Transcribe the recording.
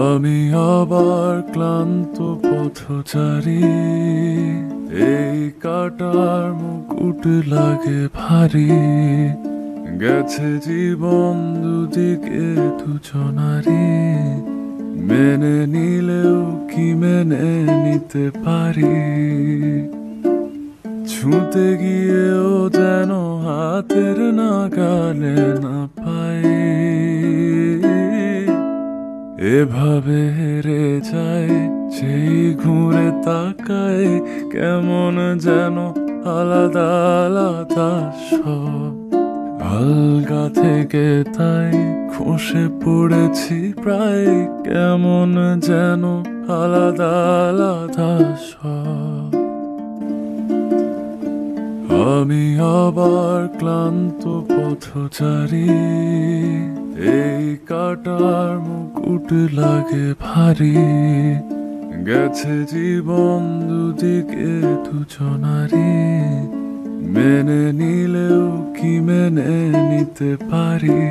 আমি আবার ক্লান্ত পথচারী, এই কাটার মুকুট লাগে ভারী। গেছে জীবন দুদিকে দুজনারি, মেনে নিলেও কি মেনে নিতে পারি? ছুঁতে গিয়েও যেন হাতের নাগালে না পাই, এভাবে হেরে যায় যেই ঘুরে তাকায়, কেমন যেন আলাদা আলাদা সব। আলগা থেকে তাই খসে পড়েছি প্রায়, কেমন যেন আলাদা আলাদা সব। আমি আবার ক্লান্ত পথচারী, এই কাটার মুকুট লাগে ভারী। গেছে জীবন দুদিকে দুজনারি, মেনে নিলেও কি মেনে নিতে পারি?